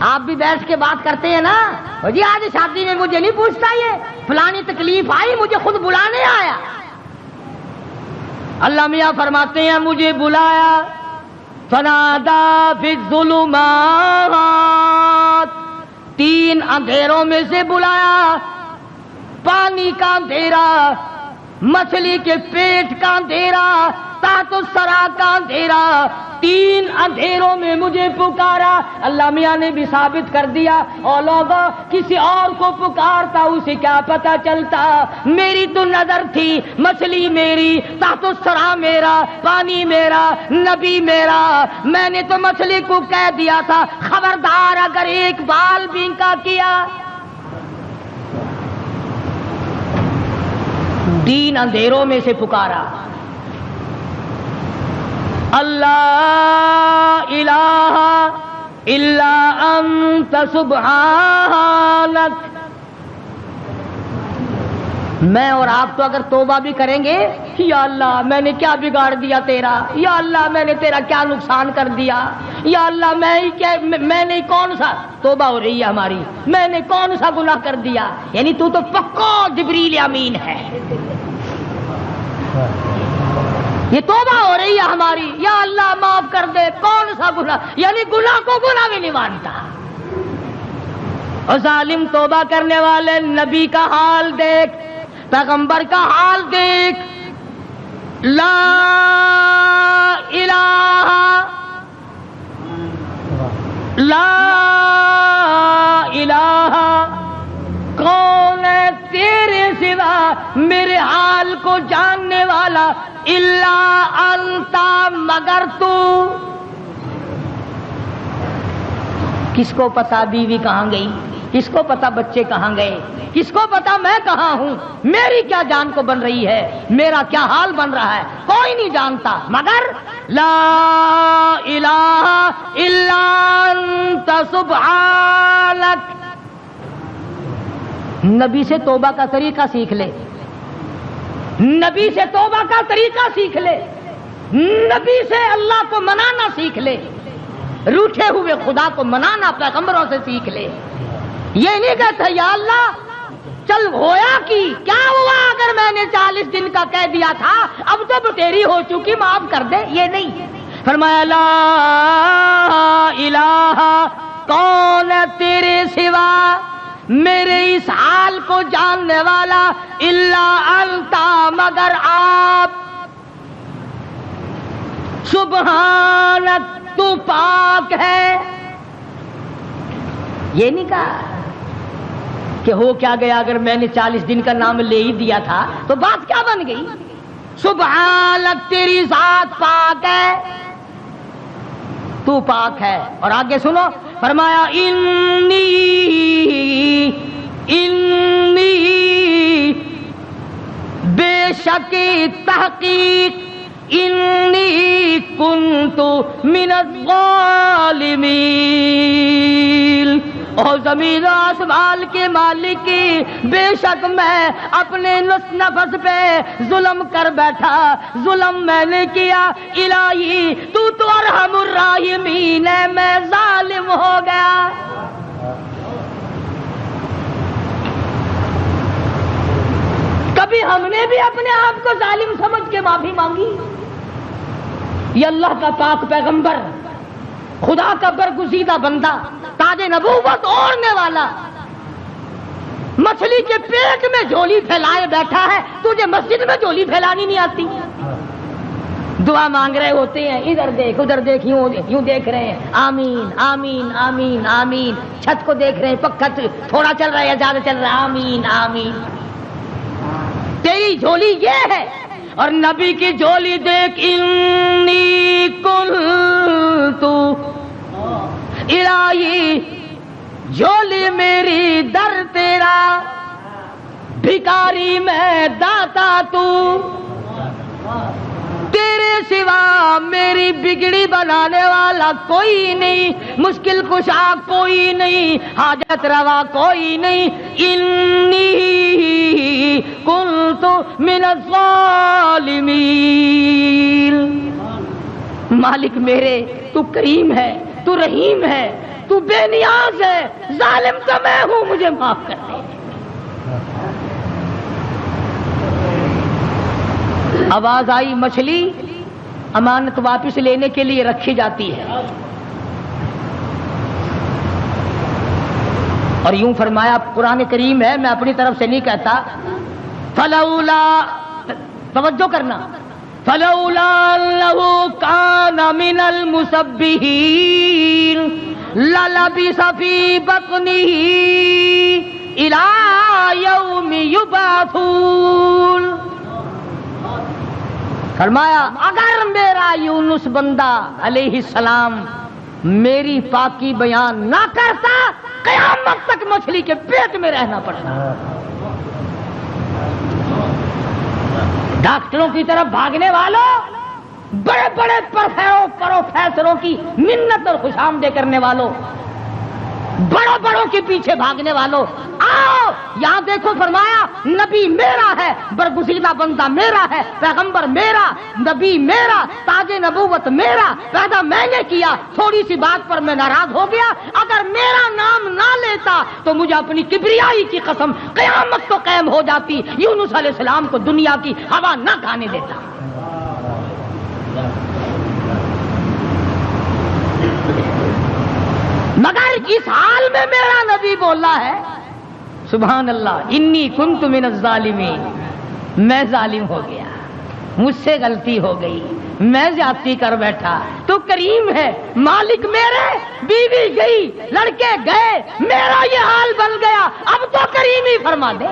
آپ بھی بیٹھ کے بات کرتے ہیں نا، جی آج شادی میں مجھے نہیں پوچھتا، یہ فلانی تکلیف آئی مجھے خود بلانے آیا. اللہ میاں فرماتے ہیں مجھے بلایا. فنادا فی الظلمات، تین اندھیروں میں سے بلایا. پانی کا اندھیرا، مچھلی کے پیٹ کا اندھیرا، تحت الثری کا اندھیرا، تین اندھیروں میں مجھے پکارا. اللہ میاں نے بھی ثابت کر دیا، اور لوگوں کسی اور کو پکارتا اسے کیا پتا چلتا. میری تو نظر تھی، مچھلی میری، تحت الثری میرا، پانی میرا، نبی میرا. میں نے تو مچھلی کو کہہ دیا تھا خبردار اگر ایک بال بینکا کیا. تین اندھیروں میں سے پکارا. اللہ الہ الا انت سبحانک. میں اور آپ تو اگر توبہ بھی کریں گے، یا اللہ میں نے کیا بگاڑ دیا تیرا، یا اللہ میں نے تیرا کیا نقصان کر دیا، یا اللہ میں نے کون سا، توبہ ہو رہی ہے ہماری، میں نے کون سا گناہ کر دیا. یعنی تو پکا جبریل امین ہے. یہ توبہ ہو رہی ہے ہماری، یا اللہ معاف کر دے، کون سا گناہ، یعنی گناہ کو گناہ بھی نہیں مانتا. اور ظالم توبہ کرنے والے نبی کا حال دیکھ، پیغمبر کا حال دیکھ. لا الہ لا الہ، کون ہے تیرے سوا میرے حال کو جاننے والا، الا انتا، مگر تو. کس کو پتا بیوی کہاں گئی، کس کو پتا بچے کہاں گئے، کس کو پتا میں کہاں ہوں، میری کیا جان کو بن رہی ہے، میرا کیا حال بن رہا ہے، کوئی نہیں جانتا مگر لا الہ الا انت سبحانک. نبی سے توبہ کا طریقہ سیکھ لے، نبی سے توبہ کا طریقہ سیکھ لے، نبی سے اللہ کو منانا سیکھ لے، روٹھے ہوئے خدا کو منانا پیغمبروں سے سیکھ لے. یہ نہیں کہتا یا اللہ چل ہویا کی کیا ہوا اگر میں نے 40 دن کا کہہ دیا تھا، اب تو تیری ہو چکی معاف کر دے. یہ نہیں. فرمایا لا الہ، کون ہے تیرے سوا میرے اس حال کو جاننے والا، الا انتا، مگر آپ. سبحانک، تو پاک ہے. یہ نہیں کہا کہ ہو کیا گیا اگر میں نے 40 دن کا نام لے ہی دیا تھا تو بات کیا بن گئی. سبحانک، تیری ذات پاک ہے، تو پاک ہے. اور آگے سنو، فرمایا انی بے شک تحقیق، انی کنت من الظالمین. اور زمین و آسمان کے مالک کی، بے شک میں اپنے نفس پہ ظلم کر بیٹھا، ظلم میں نے کیا. الہی تو ارحم الراحمین ہے، میں ظالم ہو گیا. کبھی ہم نے بھی اپنے آپ کو ظالم سمجھ کے معافی مانگی؟ یہ اللہ کا پاک پیغمبر، خدا کا برگزیدہ بندہ، تاج نبوت اوڑھنے والا، مچھلی کے پیٹ میں جھولی پھیلائے بیٹھا ہے، تجھے مسجد میں جھولی پھیلانی نہیں آتی؟ دعا مانگ رہے ہوتے ہیں، ادھر دیکھ ادھر دیکھ، یوں دیکھ رہے ہیں، آمین آمین آمین آمین. چھت کو دیکھ رہے ہیں، پکا تھوڑا چل رہا ہے یا زیادہ چل رہا ہے، آمین آمین. تیری جھولی یہ ہے. اور نبی کی جھولی دیکھ، انی کنت، الہی جھولی میری در تیرا، بھکاری میں داتا تو، نہیں، بگڑی بنانے والا کوئی نہیں، مشکل کشا کوئی نہیں، حاجت روا کوئی نہیں، انی کنت من الظالمین۔ مالک میرے تو کریم ہے، تو رحیم ہے، تو بے نیاز ہے، ظالم تو میں ہوں، مجھے معاف کر دے۔ آواز آئی مچھلی امانت واپس لینے کے لیے رکھی جاتی ہے، اور یوں فرمایا، قرآن کریم ہے، میں اپنی طرف سے نہیں کہتا، فلولا، توجہ کرنا، فلولا انه كان من المسبحين للبث في بطنه الى يوم يبعثون۔ فرمایا اگر میرا یونس بندہ علیہ السلام میری پاکی بیان نہ کرتا، قیامت تک مچھلی کے پیٹ میں رہنا پڑتا۔ ڈاکٹروں کی طرف بھاگنے والوں، بڑے بڑے پروفیسروں کی منت اور خوشامدیں کرنے والوں، بڑوں بڑوں کے پیچھے بھاگنے والوں، آؤ یہاں دیکھو، فرمایا نبی میرا ہے، برگزیدہ بندہ میرا ہے، پیغمبر میرا، نبی میرا، تاج نبوت میرا، پیدا میں نے کیا، تھوڑی سی بات پر میں ناراض ہو گیا، اگر میرا نام نہ لیتا تو مجھے اپنی کبریائی کی قسم قیامت تو قائم ہو جاتی، یونس علیہ السلام کو دنیا کی ہوا نہ کھانے دیتا۔ مگر اس حال میں میرا نبی بولا ہے، سبحان اللہ، انی کنت من الظالمین، میں ظالم ہو گیا، مجھ سے غلطی ہو گئی، میں زیادتی کر بیٹھا، تو کریم ہے، مالک میرے، بیوی گئی، لڑکے گئے، میرا یہ حال بن گیا، اب تو کریم ہی فرما دے۔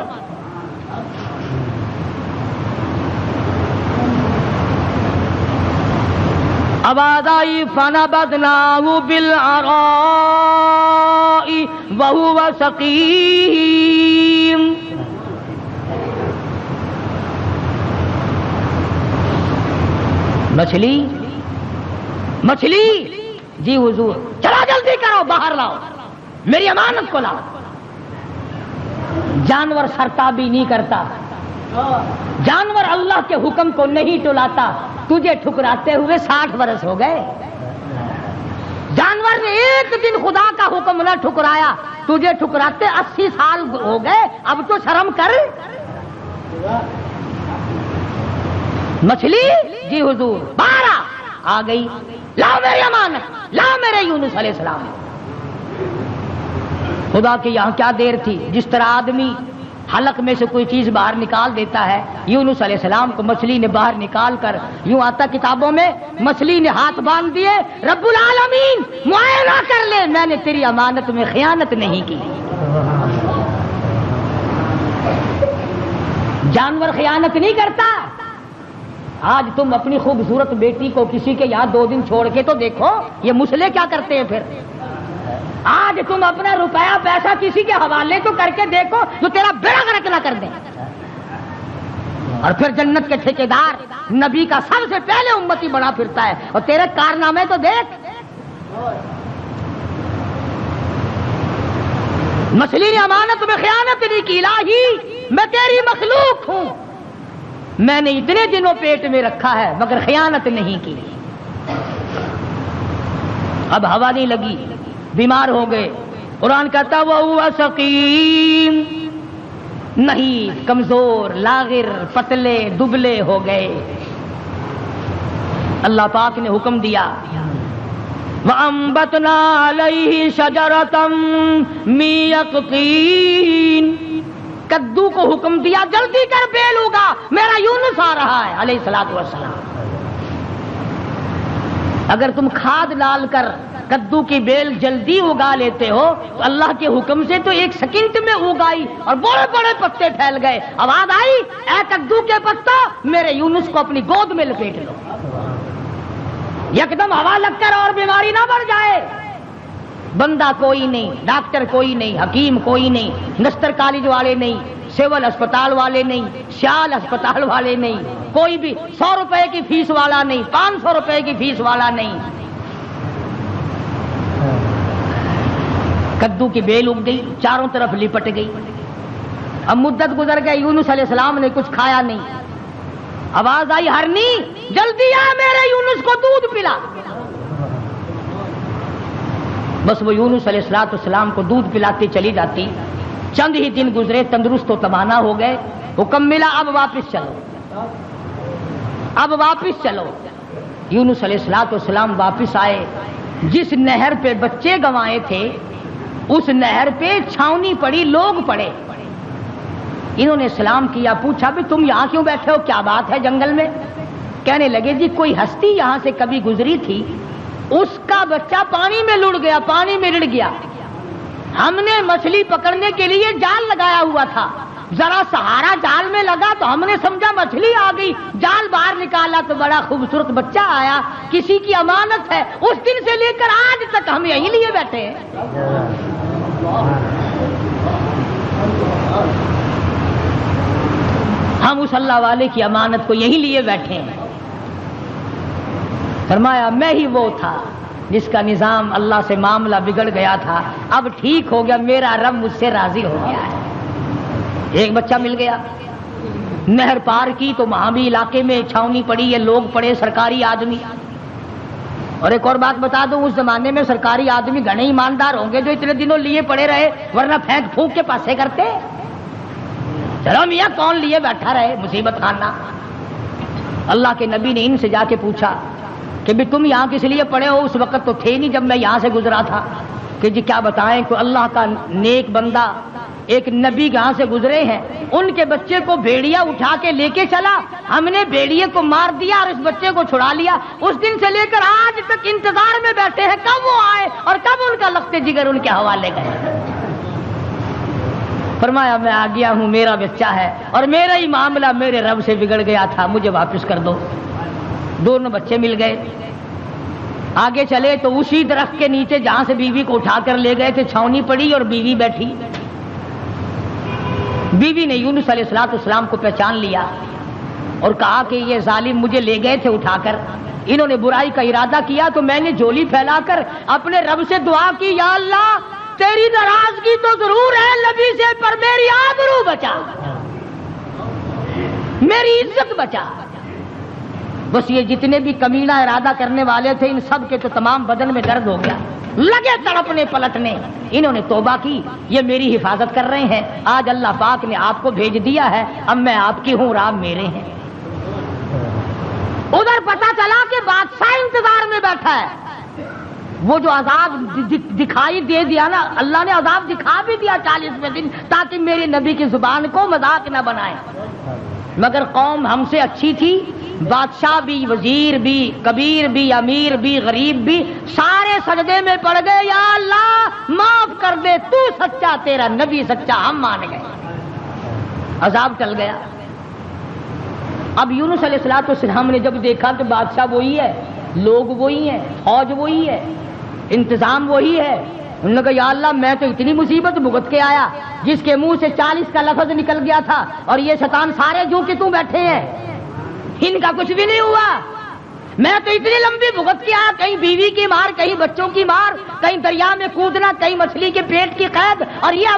آواز آئی فنبذناہ بالعراء وہو سقیم۔ مچھلی مچھلی، جی حضور، چلا جلدی کرو، باہر لاؤ، میری امانت کو لاؤ۔ جانور سرتابی نہیں کرتا، جانور اللہ کے حکم کو نہیں ٹلاتا، تجھے ٹھکراتے ہوئے 60 برس ہو گئے۔ جانور نے ایک دن خدا کا حکم نہ ٹھکرایا، تجھے ٹھکراتے 80 سال ہو گئے، اب تو شرم کر۔ مچھلی، جی حضور، باہر آ گئی، لاؤ میری امانت، لاؤ میرے یونس علیہ السلام۔ خدا کے یہاں کیا دیر تھی، جس طرح آدمی حلق میں سے کوئی چیز باہر نکال دیتا ہے، یونس علیہ السلام کو مچھلی نے باہر نکال کر، یوں آتا کتابوں میں، مچھلی نے ہاتھ باندھ دیے، رب العالمین معائنہ کر لے، میں نے تیری امانت میں خیانت نہیں کی۔ جانور خیانت نہیں کرتا۔ آج تم اپنی خوبصورت بیٹی کو کسی کے یہاں 2 دن چھوڑ کے تو دیکھو، یہ مسلے کیا کرتے ہیں پھر۔ آج تم اپنا روپیہ پیسہ کسی کے حوالے تو کر کے دیکھو جو تیرا بیڑا غرق نہ کر دے۔ اور پھر جنت کے ٹھیکیدار نبی کا سب سے پہلے امتی بنا پھرتا ہے، اور تیرے کارنامے تو دیکھ۔ مچھلی نے امانت میں خیانت نہیں کی، الہی میں تیری مخلوق ہوں، میں نے اتنے دنوں پیٹ میں رکھا ہے مگر خیانت نہیں کی۔ اب ہوا نہیں لگی، بیمار ہو گئے، قرآن کہتا وہو سقیم، نہیں، کمزور، لاغر، پتلے، دبلے ہو گئے۔ اللہ پاک نے حکم دیا، وَأَنبَتْنَا عَلَيْهِ شَجَرَةً مِّن يَقْطِينٍ، کدو کو حکم دیا جلدی کر بیل اگا، میرا یونس آ رہا ہے علیہ الصلوۃ والسلام۔ اگر تم کھاد ڈال کر کدو کی بیل جلدی اگا لیتے ہو تو اللہ کے حکم سے تو 1 سیکنڈ میں اگائی اور بڑے بڑے پتے پھیل گئے۔ آواز آئی، اے کدو کے پتا، میرے یونس کو اپنی گود میں لپیٹ لو، یکدم ہوا لگ کر اور بیماری نہ بڑھ جائے۔ بندہ کوئی نہیں، ڈاکٹر کوئی نہیں، حکیم کوئی نہیں، نستر کالج والے نہیں، سول اسپتال والے نہیں، سیال اسپتال والے نہیں، کوئی بھی 100 روپے کی فیس والا نہیں، 500 روپے کی فیس والا نہیں. کدو کی بیل اگ گئی، چاروں طرف لپٹ گئی. اب مدت گزر گئی، یونس علیہ السلام نے کچھ کھایا نہیں. آواز آئی ہرنی جلدی آ میرے یونس کو دودھ پلا. بس وہ یونس علیہ السلام کو دودھ پلاتی چلی جاتی. چند ہی دن گزرے، تندرست و توانا ہو گئے. حکم ملا اب واپس چلو، اب واپس چلو. یونس علیہ السلام واپس آئے. جس نہر پہ بچے گنوائے تھے اس نہر پہ چھاونی پڑی، لوگ پڑے. انہوں نے سلام کیا، پوچھا بھی تم یہاں کیوں بیٹھے ہو، کیا بات ہے جنگل میں؟ کہنے لگے جی کوئی ہستی یہاں سے کبھی گزری تھی، اس کا بچہ پانی میں لڑ گیا، پانی میں رڑ گیا. ہم نے مچھلی پکڑنے کے لیے جال لگایا ہوا تھا، ذرا سہارا جال میں لگا تو ہم نے سمجھا مچھلی آ گئی، جال باہر نکالا تو بڑا خوبصورت بچہ آیا. کسی کی امانت ہے، اس دن سے لے کر آج تک ہم یہیں لیے بیٹھے ہیں. ہم اس اللہ والے کی امانت کو یہیں لیے بیٹھے ہیں. فرمایا میں ہی وہ تھا جس کا نظام اللہ سے معاملہ بگڑ گیا تھا، اب ٹھیک ہو گیا، میرا رب مجھ سے راضی ہو گیا ہے. ایک بچہ مل گیا. نہر پار کی تو وہاں بھی علاقے میں چھاونی پڑی، یہ لوگ پڑے، سرکاری آدمی. اور ایک اور بات بتا دوں، اس زمانے میں سرکاری آدمی گھنے ایماندار ہوں گے جو اتنے دنوں لیے پڑے رہے، ورنہ پھینک پھونک کے پاسے کرتے. چلو میاں کون لیے بیٹھا رہے، مصیبت خانہ. اللہ کے نبی نے ان سے جا کے پوچھا کہ بھی تم یہاں کس لیے پڑے ہو؟ اس وقت تو تھے نہیں جب میں یہاں سے گزرا تھا. کہ جی کیا بتائیں، کہ اللہ کا نیک بندہ ایک نبی یہاں سے گزرے ہیں، ان کے بچے کو بھیڑیا اٹھا کے لے کے چلا، ہم نے بھیڑیے کو مار دیا اور اس بچے کو چھڑا لیا. اس دن سے لے کر آج تک انتظار میں بیٹھے ہیں کب وہ آئے اور کب ان کا لخت جگر ان کے حوالے گئے. فرمایا میں آ گیا ہوں، میرا بچہ ہے اور میرا ہی معاملہ میرے رب سے بگڑ گیا تھا، مجھے واپس کر دو. دونوں بچے مل گئے. آگے چلے تو اسی درخت کے نیچے جہاں سے بیوی کو اٹھا کر لے گئے تھے چھاونی پڑی اور بیوی بیٹھی. بیوی نے یونس علیہ السلام کو پہچان لیا اور کہا کہ یہ ظالم مجھے لے گئے تھے اٹھا کر، انہوں نے برائی کا ارادہ کیا تو میں نے جھولی پھیلا کر اپنے رب سے دعا کی، یا اللہ تیری ناراضگی تو ضرور ہے نبی سے، پر میری آبرو بچا، میری عزت بچا. بس یہ جتنے بھی کمینہ ارادہ کرنے والے تھے ان سب کے تو تمام بدن میں درد ہو گیا، لگے تڑپنے پلٹنے. انہوں نے توبہ کی، یہ میری حفاظت کر رہے ہیں، آج اللہ پاک نے آپ کو بھیج دیا ہے، اب میں آپ کی ہوں اور آپ میرے ہیں. ادھر پتا چلا کہ بادشاہ انتظار میں بیٹھا ہے. وہ جو عذاب دکھائی دے دیا نا، اللہ نے عذاب دکھا بھی دیا 40ویں دن تاکہ میرے نبی کی زبان کو مذاق نہ بنائے. مگر قوم ہم سے اچھی تھی، بادشاہ بھی، وزیر بھی، کبیر بھی، امیر بھی، غریب بھی، سارے سجدے میں پڑ گئے، یا اللہ معاف کر دے، تو سچا، تیرا نبی سچا، ہم مان گئے. عذاب ٹل گیا. اب یونس علیہ السلام نے جب دیکھا کہ بادشاہ وہی ہے، لوگ وہی ہیں، فوج وہی ہے، انتظام وہی ہے، انہوں نے کہا یا اللہ میں تو اتنی مصیبت بھگت کے آیا، جس کے منہ سے 40 کا لفظ نکل گیا تھا اور یہ شیطان سارے جو کہ تم بیٹھے ہیں، ان کا کچھ بھی نہیں ہوا. میں تو اتنی لمبی بھگت کے آیا، کہیں بیوی کی مار، کہیں بچوں کی مار، کہیں دریا میں کودنا، کہیں مچھلی کے پیٹ کی قید، اور یہ